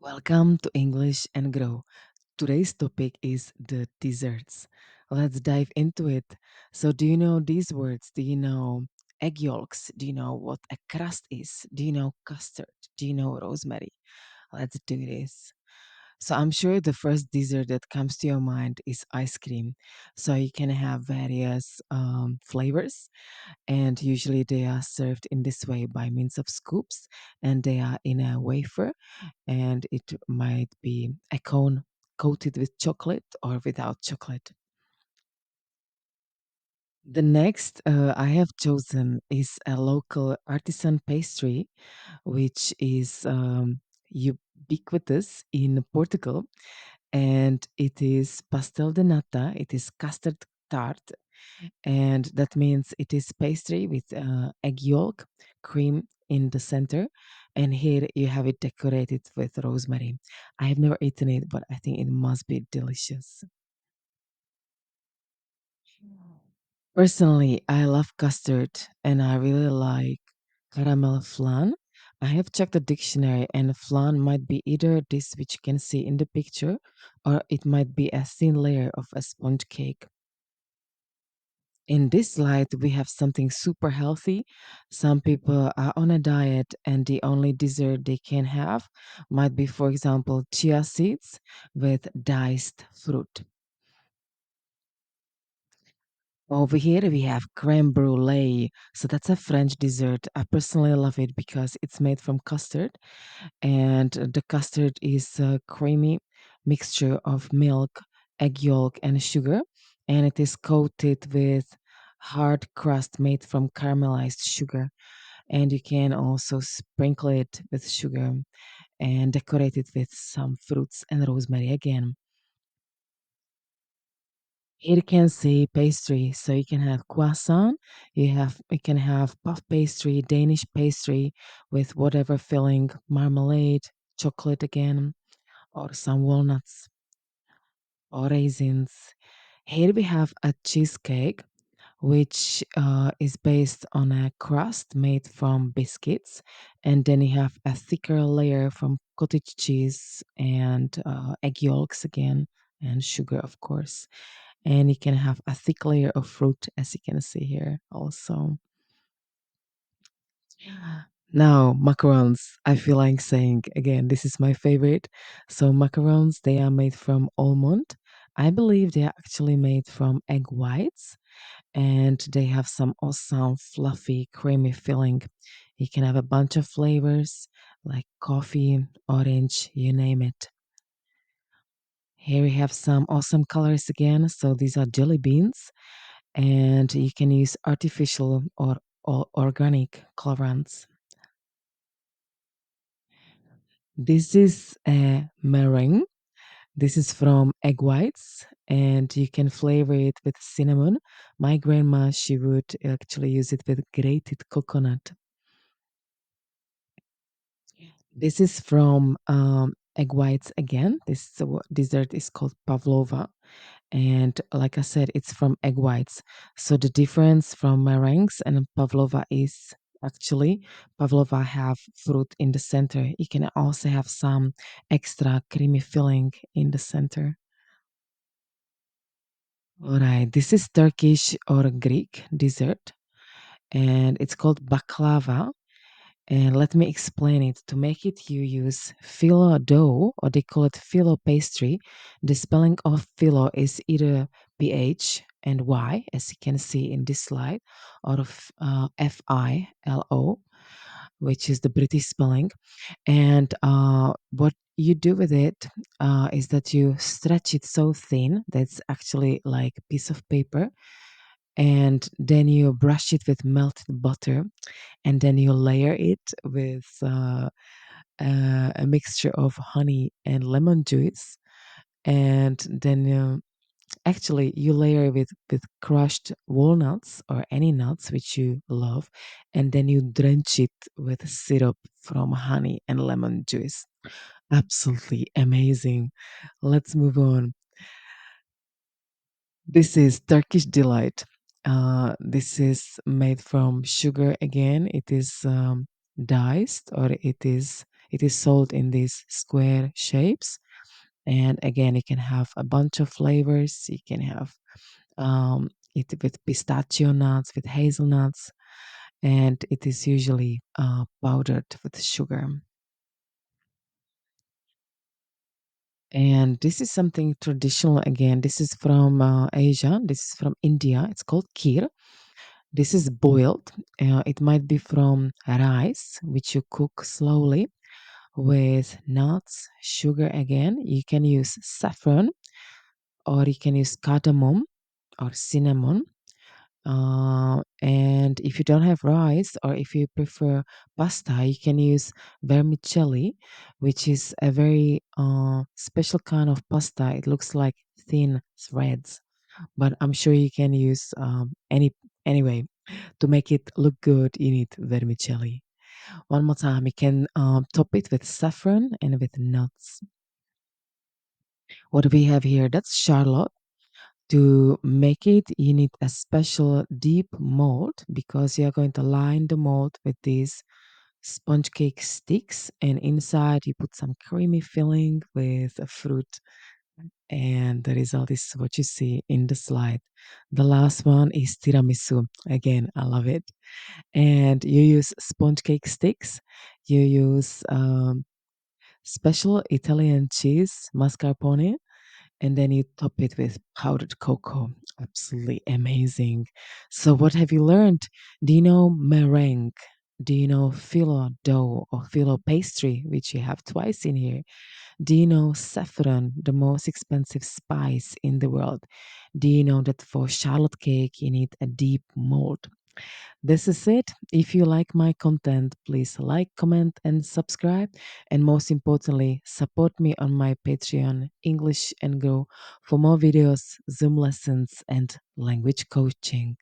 Welcome to English and Grow. Today's topic is the desserts. Let's dive into it. So, do you know these words? Do you know egg yolks? Do you know what a crust is? Do you know custard? Do you know rosemary? Let's do this. So, I'm sure the first dessert that comes to your mind is ice cream. So, you can have various flavors, and usually they are served in this way by means of scoops, and they are in a wafer, and it might be a cone coated with chocolate or without chocolate. The next I have chosen is a local artisan pastry, which is ubiquitous in Portugal, and it is pastel de nata. It is custard tart, and that means it is pastry with egg yolk, cream in the center, and here you have it decorated with rosemary. I have never eaten it, but I think it must be delicious. Personally, I love custard and I really like caramel flan. I have checked the dictionary, and flan might be either this which you can see in the picture, or it might be a thin layer of a sponge cake. In this light, we have something super healthy. Some people are on a diet, and the only dessert they can have might be, for example, chia seeds with diced fruit. Over here, we have creme brulee. So that's a French dessert. I personally love it because it's made from custard, and the custard is a creamy mixture of milk, egg yolk, and sugar, and it is coated with hard crust made from caramelized sugar. And you can also sprinkle it with sugar and decorate it with some fruits and rosemary again. Here you can see pastry, so you can have croissant, you can have puff pastry, Danish pastry with whatever filling, marmalade, chocolate again, or some walnuts or raisins. Here we have a cheesecake, which is based on a crust made from biscuits, and then you have a thicker layer from cottage cheese and egg yolks again, and sugar, of course. And you can have a thick layer of fruit, as you can see here, also. Now, macarons. I feel like saying again, this is my favorite. So, macarons, they are made from almond. I believe they are actually made from egg whites, and they have some awesome, fluffy, creamy filling. You can have a bunch of flavors like coffee, orange, you name it. Here we have some awesome colors again. So, these are jelly beans, and you can use artificial or organic colorants. This is a meringue. This is from egg whites, and you can flavor it with cinnamon. My grandma, she would actually use it with grated coconut. This is from egg whites again. Dessert is called pavlova, and like I said, it's from egg whites. So the difference from meringues and pavlova is actually pavlova have fruit in the center. You can also have some extra creamy filling in the center. All right, this is Turkish or Greek dessert, and it's called baklava. And let me explain it. To make it, you use phyllo dough, or they call it phyllo pastry. The spelling of phyllo is either PH and Y, as you can see in this slide, or FILO, which is the British spelling. And what you do with it is that you stretch it so thin that's actually like a piece of paper, and then you brush it with melted butter, and then you layer it with a mixture of honey and lemon juice, and then actually you layer it with crushed walnuts or any nuts which you love, and then you drench it with syrup from honey and lemon juice. Absolutely amazing. Let's move on. This is Turkish delight. This is made from sugar again. It is diced, or It is sold in these square shapes. And again, you can have a bunch of flavors. You can have it with pistachio nuts, with hazelnuts, and it is usually powdered with sugar. And this is something traditional again. This is from Asia. This is from India. It's called kheer. This is boiled. It might be from rice, which you cook slowly with nuts, sugar again. You can use saffron or you can use cardamom or cinnamon. And if you don't have rice or if you prefer pasta, you can use vermicelli, which is a very special kind of pasta. It looks like thin threads, but I'm sure you can use anyway. To make it look good, you need vermicelli. One more time, you can top it with saffron and with nuts. What we have here, that's Charlotte. To make it, you need a special deep mold because you're going to line the mold with these sponge cake sticks, and inside you put some creamy filling with a fruit, and the result is what you see in the slide. The last one is tiramisu. Again, I love it. And you use sponge cake sticks. You use special Italian cheese, mascarpone, and then you top it with powdered cocoa. Absolutely amazing. So, what have you learned? Do you know meringue? Do you know phyllo dough or phyllo pastry, which you have twice in here? Do you know saffron, the most expensive spice in the world? Do you know that for charlotte cake you need a deep mold? This is it. If you like my content, please like, comment, and subscribe. And most importantly, support me on my Patreon, English and Go, for more videos, Zoom lessons, and language coaching.